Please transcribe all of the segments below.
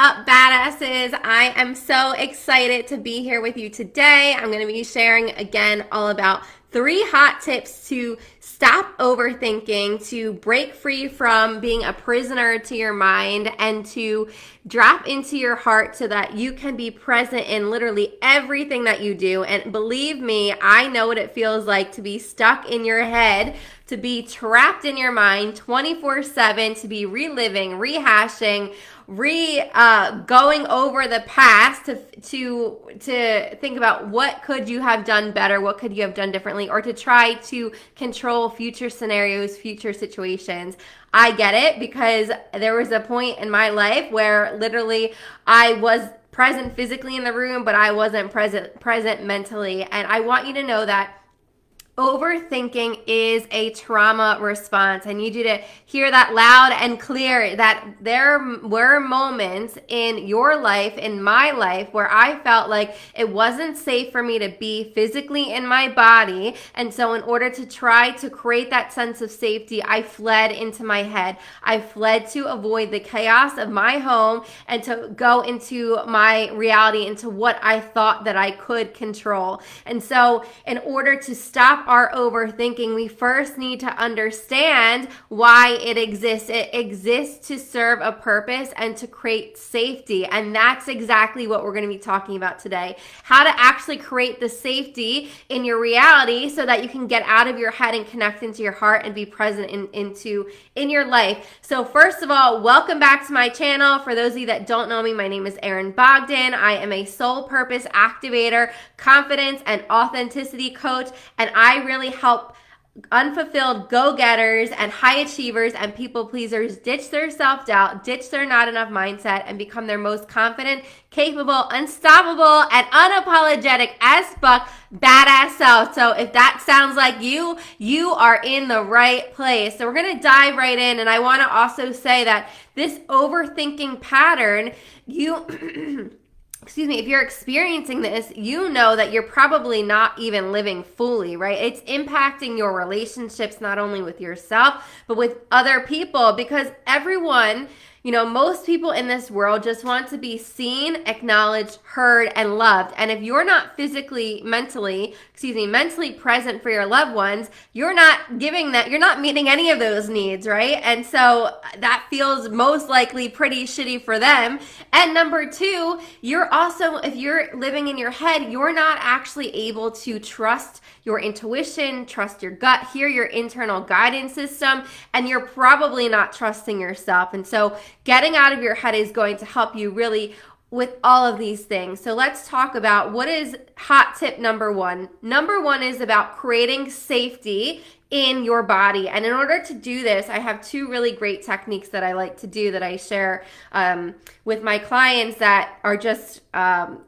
up, badasses? I am so excited to be here with you today. I'm going to be sharing again all about 3 hot tips to stop overthinking, to break free from being a prisoner to your mind, and to drop into your heart so that you can be present in literally everything that you do. And believe me, I know what it feels like to be stuck in your head, to be trapped in your mind 24/7, to be reliving, rehashing, going over the past to think about what could you have done better, what could you have done differently, or to try to control future scenarios, future situations. I get it, because there was a point in my life where literally I was present physically in the room, but I wasn't present mentally. And I want you to know that overthinking is a trauma response. I need you to hear that loud and clear, that there were moments in your life, in my life, where I felt like it wasn't safe for me to be physically in my body. And so in order to try to create that sense of safety, I fled into my head. I fled to avoid the chaos of my home and to go into my reality, into what I thought that I could control. And so in order to stop our overthinking, we first need to understand why it exists. It exists to serve a purpose and to create safety. And that's exactly what we're going to be talking about today. How to actually create the safety in your reality so that you can get out of your head and connect into your heart and be present in your life. So first of all, welcome back to my channel. For those of you that don't know me, my name is Erin Bogdan. I am a soul purpose activator, confidence and authenticity coach, and I really help unfulfilled go-getters and high achievers and people pleasers ditch their self-doubt, ditch their not enough mindset, and become their most confident, capable, unstoppable, and unapologetic as fuck badass self. So if that sounds like you are in the right place. So we're going to dive right in, and I want to also say that this overthinking pattern, if you're experiencing this, you know that you're probably not even living fully, right? It's impacting your relationships, not only with yourself, but with other people, because everyone, most people in this world just want to be seen, acknowledged, heard, and loved. And if you're not mentally present for your loved ones, you're not meeting any of those needs, right? And so that feels most likely pretty shitty for them. And number 2, if you're living in your head, you're not actually able to trust your intuition, trust your gut, hear your internal guidance system, and you're probably not trusting yourself. And so getting out of your head is going to help you really with all of these things. So let's talk about what is hot tip number 1. Number 1 is about creating safety in your body. And in order to do this, I have 2 really great techniques that I like to do, that I share with my clients, that are just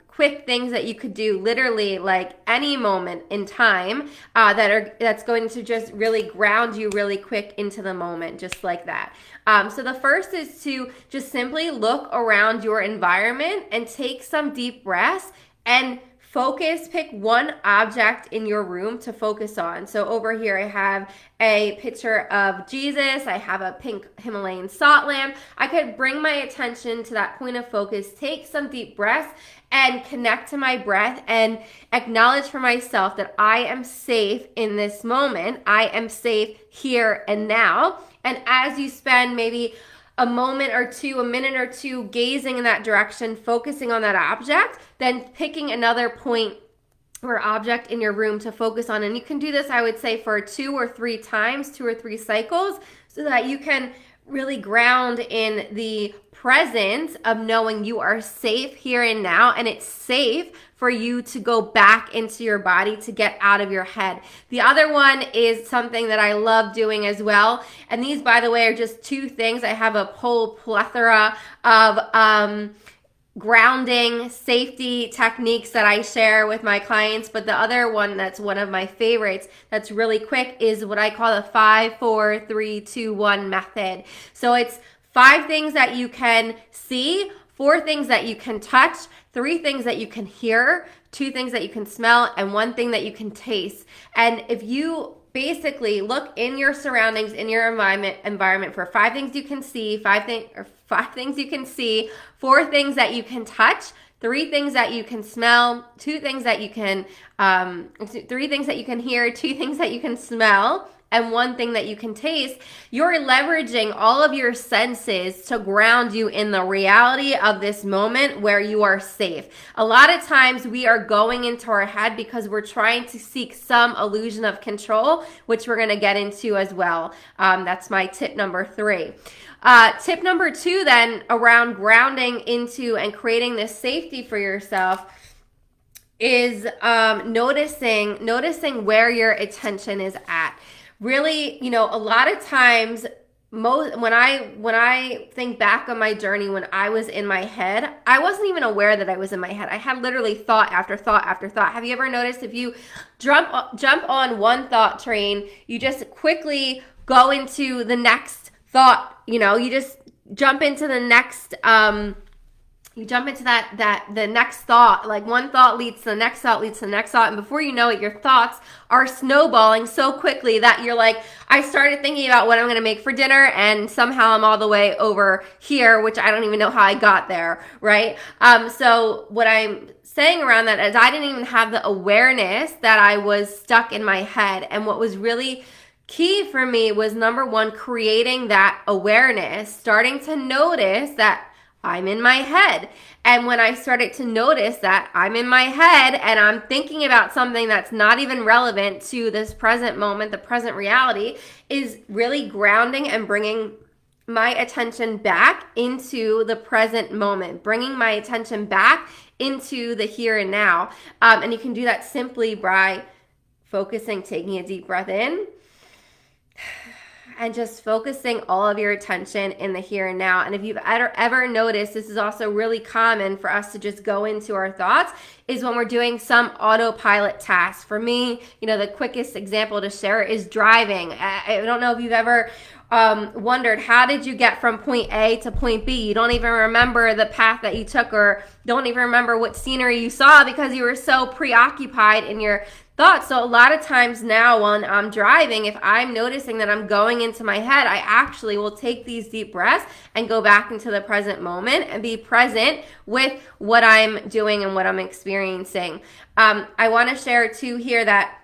quick things that you could do literally like any moment in time, that's going to just really ground you really quick into the moment, just like that. So the first is to just simply look around your environment and take some deep breaths and pick one object in your room to focus on. So over here I have a picture of Jesus. I have a pink Himalayan salt lamp. I could bring my attention to that point of focus, take some deep breaths, and connect to my breath and acknowledge for myself that I am safe in this moment. I am safe here and now. And as you spend maybe a minute or two gazing in that direction, focusing on that object, then picking another point or object in your room to focus on. And you can do this, I would say, for 2 or 3 times, 2 or 3 cycles, so that you can really ground in the presence of knowing you are safe here and now, and it's safe for you to go back into your body, to get out of your head. The other one is something that I love doing as well. And these, by the way, are just 2 things. I have a whole plethora of grounding, safety techniques that I share with my clients. But the other one that's one of my favorites that's really quick is what I call the 5, 4, 3, 2, 1 method. So it's 5 things that you can see, 4 things that you can touch, 3 things that you can hear, 2 things that you can smell, and 1 thing that you can taste. And if you basically look in your surroundings, in your environment for 5 things you can see, 5 5 things you can see, 4 things that you can touch, 3 things that you can smell, 2 things that you can, 3 things that you can hear, 2 things that you can smell, and 1 thing that you can taste. You're leveraging all of your senses to ground you in the reality of this moment where you are safe. A lot of times we are going into our head because we're trying to seek some illusion of control, which we're going to get into as well. That's my tip number 3. Tip number 2 then, around grounding into and creating this safety for yourself, is noticing where your attention is at. Really, a lot of times, when I think back on my journey when I was in my head, I wasn't even aware that I was in my head. I had literally thought after thought after thought. Have you ever noticed if you jump on one thought train, you just quickly go into the next thought, you just jump into the next the next thought, like one thought leads to the next thought leads to the next thought, and before you know it, your thoughts are snowballing so quickly that you're like, I started thinking about what I'm going to make for dinner, and somehow I'm all the way over here, which I don't even know how I got there, right? So what I'm saying around that is I didn't even have the awareness that I was stuck in my head, and what was really key for me was, number 1, creating that awareness, starting to notice that I'm in my head. And when I started to notice that I'm in my head and I'm thinking about something that's not even relevant to this present moment, the present reality, is really grounding and bringing my attention back into the present moment, bringing my attention back into the here and now. And you can do that simply by focusing, taking a deep breath in, and just focusing all of your attention in the here and now. And if you've ever noticed, this is also really common for us to just go into our thoughts, is when we're doing some autopilot task. For me, the quickest example to share is driving. I don't know if you've ever wondered, how did you get from point A to point B? You don't even remember the path that you took, or don't even remember what scenery you saw because you were so preoccupied in your thoughts. So a lot of times now when I'm driving, if I'm noticing that I'm going into my head, I actually will take these deep breaths and go back into the present moment and be present with what I'm doing and what I'm experiencing. I want to share too here that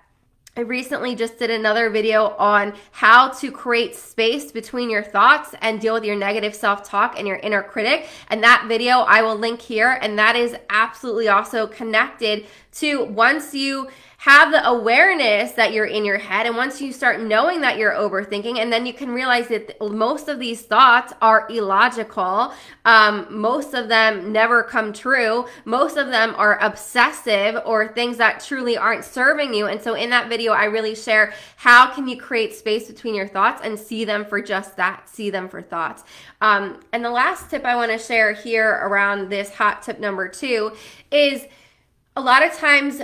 I recently just did another video on how to create space between your thoughts and deal with your negative self-talk and your inner critic. And that video I will link here. And that is absolutely also connected to, once you have the awareness that you're in your head, and once you start knowing that you're overthinking, and then you can realize that most of these thoughts are illogical. Most of them never come true. Most of them are obsessive or things that truly aren't serving you. And so in that video, I really share how can you create space between your thoughts and see them for just that, see them for thoughts. And the last tip I want to share here around this hot tip number 2 is, a lot of times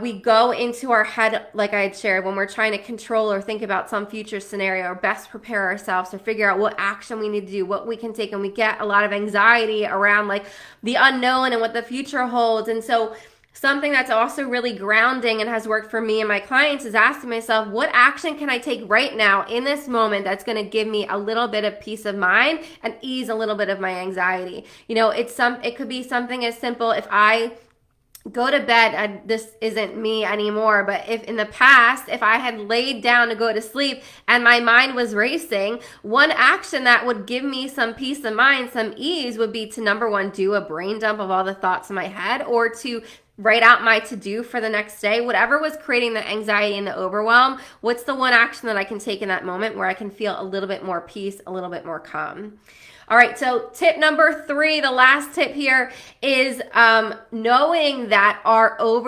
we go into our head, like I had shared, when we're trying to control or think about some future scenario or best prepare ourselves or figure out what action we need to do, what we can take, and we get a lot of anxiety around like the unknown and what the future holds. And so something that's also really grounding and has worked for me and my clients is asking myself, what action can I take right now in this moment that's going to give me a little bit of peace of mind and ease a little bit of my anxiety? It could be something as simple, if I go to bed, this isn't me anymore, but if in the past, if I had laid down to go to sleep and my mind was racing, one action that would give me some peace of mind, some ease, would be to, number 1, do a brain dump of all the thoughts in my head, or to write out my to-do for the next day. Whatever was creating the anxiety and the overwhelm, what's the one action that I can take in that moment where I can feel a little bit more peace, a little bit more calm? All right, so tip number 3, the last tip here, is knowing that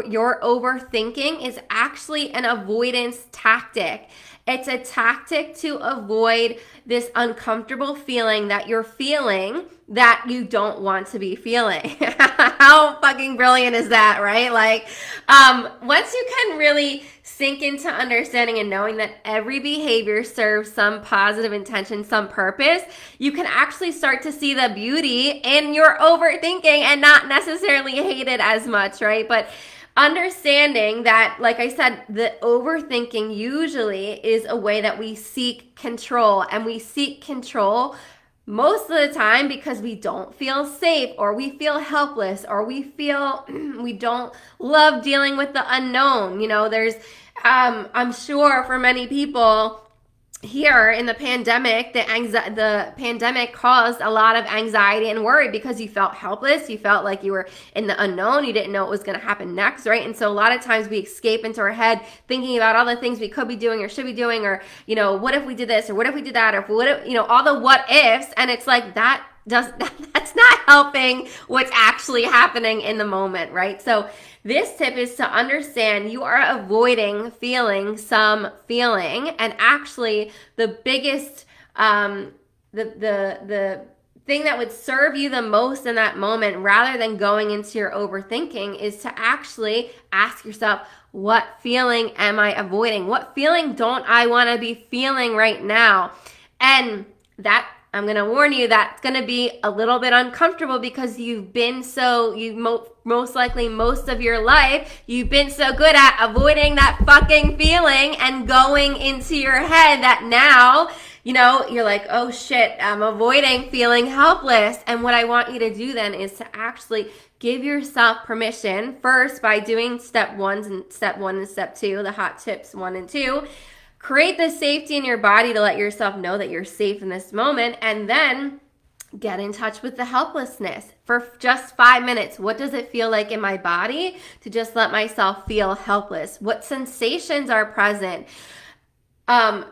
your overthinking is actually an avoidance tactic. It's a tactic to avoid this uncomfortable feeling that you're feeling that you don't want to be feeling. How fucking brilliant is that, right? Like, once you can really sink into understanding and knowing that every behavior serves some positive intention, some purpose, you can actually start to see the beauty in your overthinking and not necessarily hate it as much, right? But understanding that, like I said, the overthinking usually is a way that we seek control, and we seek control most of the time because we don't feel safe, or we feel helpless, or we feel we don't love dealing with the unknown. There's, I'm sure for many people here in the pandemic, the pandemic caused a lot of anxiety and worry because you felt helpless. You felt like you were in the unknown. You didn't know what was going to happen next, right? And so a lot of times we escape into our head thinking about all the things we could be doing or should be doing, or, what if we did this, or what if we did that, or what if, all the what ifs. And it's like that's not helping what's actually happening in the moment, right? So this tip is to understand you are avoiding feeling some feeling, and actually the biggest, the thing that would serve you the most in that moment, rather than going into your overthinking, is to actually ask yourself, what feeling am I avoiding? What feeling don't I want to be feeling right now? And that, I'm going to warn you, that's going to be a little bit uncomfortable because most likely most of your life, you've been so good at avoiding that fucking feeling and going into your head that now, you're like, oh shit, I'm avoiding feeling helpless. And what I want you to do then is to actually give yourself permission first by doing step 1 and step 2, the hot tips 1 and 2. Create the safety in your body to let yourself know that you're safe in this moment, and then get in touch with the helplessness for just 5 minutes. What does it feel like in my body to just let myself feel helpless? What sensations are present? I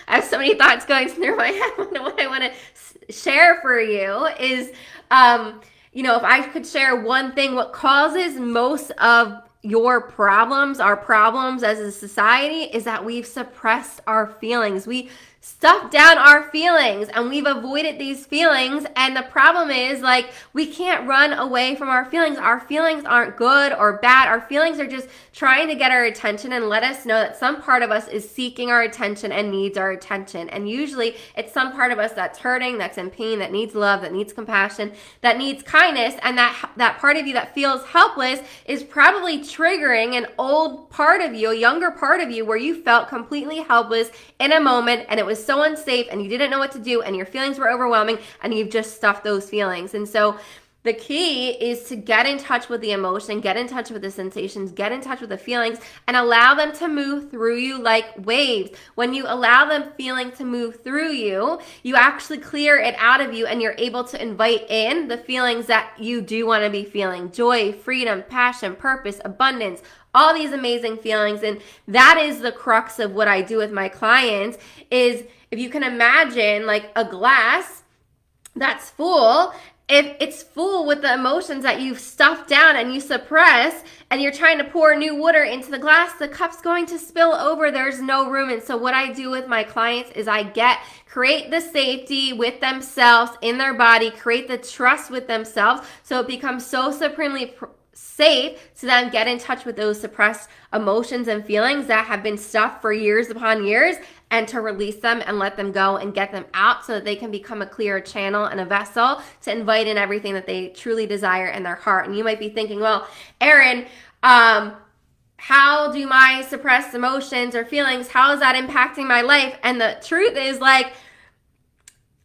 have so many thoughts going through my head. What I want to share for you is, if I could share one thing, what causes most of our problems as a society, is that we've suppressed our feelings. We stuffed down our feelings and we've avoided these feelings. And the problem is, like, we can't run away from our feelings. Our feelings aren't good or bad. Our feelings are just trying to get our attention and let us know that some part of us is seeking our attention and needs our attention. And usually it's some part of us that's hurting, that's in pain, that needs love, that needs compassion, that needs kindness. And that part of you that feels helpless is probably triggering an old part of you, a younger part of you, where you felt completely helpless in a moment and it was so unsafe and you didn't know what to do and your feelings were overwhelming and you've just stuffed those feelings. And so the key is to get in touch with the emotion, get in touch with the sensations, get in touch with the feelings, and allow them to move through you like waves. When you allow them feeling to move through you, you actually clear it out of you and you're able to invite in the feelings that you do want to be feeling. Joy, freedom, passion, purpose, abundance, all these amazing feelings. And that is the crux of what I do with my clients, is if you can imagine like a glass that's full, if it's full with the emotions that you've stuffed down and you suppress, and you're trying to pour new water into the glass, the cup's going to spill over. There's no room. And so what I do with my clients is create the safety with themselves in their body, create the trust with themselves, so it becomes so supremely safe to then get in touch with those suppressed emotions and feelings that have been stuffed for years upon years, and to release them and let them go and get them out so that they can become a clear channel and a vessel to invite in everything that they truly desire in their heart. And you might be thinking, well, Erin, how do my suppressed emotions or feelings, how is that impacting my life? And the truth is, like,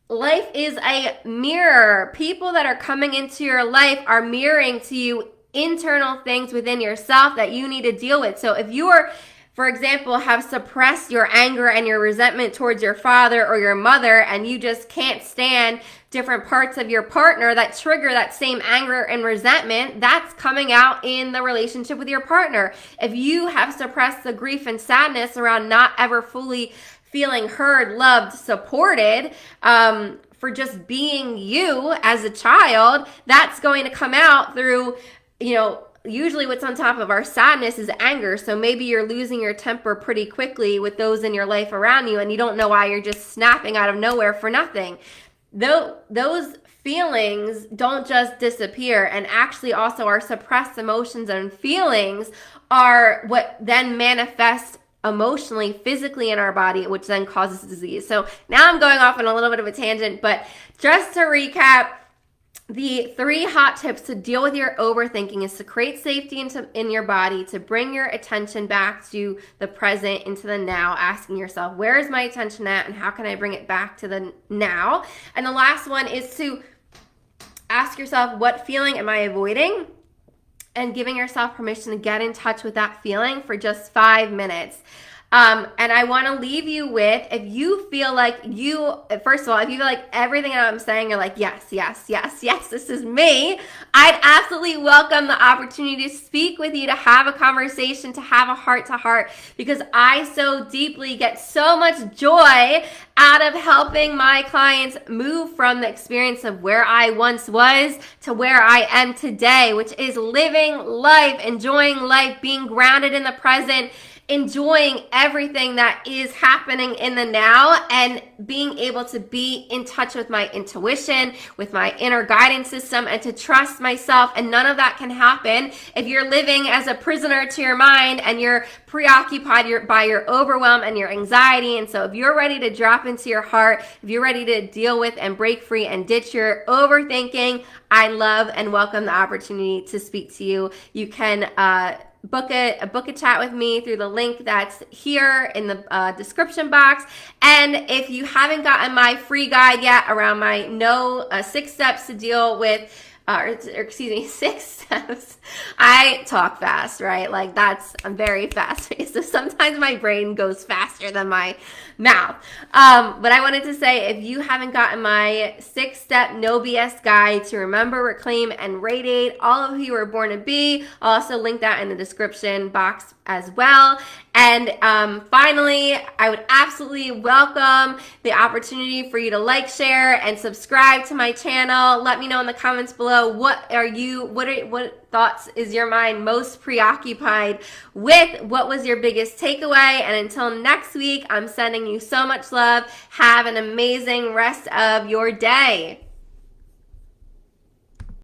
life is a mirror. People that are coming into your life are mirroring to you internal things within yourself that you need to deal with. So if you're, for example, have suppressed your anger and your resentment towards your father or your mother, and you just can't stand different parts of your partner that trigger that same anger and resentment, that's coming out in the relationship with your partner. If you have suppressed the grief and sadness around not ever fully feeling heard, loved, supported, for just being you as a child, that's going to come out through, usually what's on top of our sadness is anger. So maybe you're losing your temper pretty quickly with those in your life around you, and you don't know why you're just snapping out of nowhere for nothing. Those feelings don't just disappear, and actually also our suppressed emotions and feelings are what then manifest emotionally, physically in our body, which then causes disease. So now I'm going off on a little bit of a tangent, but just to recap, the 3 hot tips to deal with your overthinking is to create safety in your body, to bring your attention back to the present, into the now, asking yourself, where is my attention at and how can I bring it back to the now? And the last one is to ask yourself, what feeling am I avoiding? And giving yourself permission to get in touch with that feeling for just 5 minutes. And I want to leave you with, if you feel like first of all, if you feel like everything that I'm saying, you're like, yes, this is me, I'd absolutely welcome the opportunity to speak with you, to have a conversation, to have a heart-to-heart, because I so deeply get so much joy out of helping my clients move from the experience of where I once was to where I am today, which is living life, enjoying life, being grounded in the present, enjoying everything that is happening in the now, and being able to be in touch with my intuition, with my inner guidance system, and to trust myself. And none of that can happen if you're living as a prisoner to your mind and you're preoccupied by your overwhelm and your anxiety. And so if you're ready to drop into your heart, if you're ready to deal with and break free and ditch your overthinking, I love and welcome the opportunity to speak to you. You can book a chat with me through the link that's here in the description box. And if you haven't gotten my free guide yet around my 6 steps to deal with, excuse me, 6 steps. I talk fast, right? Like I'm very fast. So sometimes my brain goes faster than my mouth. But I wanted to say, if you haven't gotten my 6-step no BS guide to remember, reclaim, and radiate all of who you were born to be, I'll also link that in the description box as well. And finally, I would absolutely welcome the opportunity for you to like, share, and subscribe to my channel. Let me know in the comments below, what thoughts is your mind most preoccupied with? What was your biggest takeaway? And until next week, I'm sending you so much love. Have an amazing rest of your day.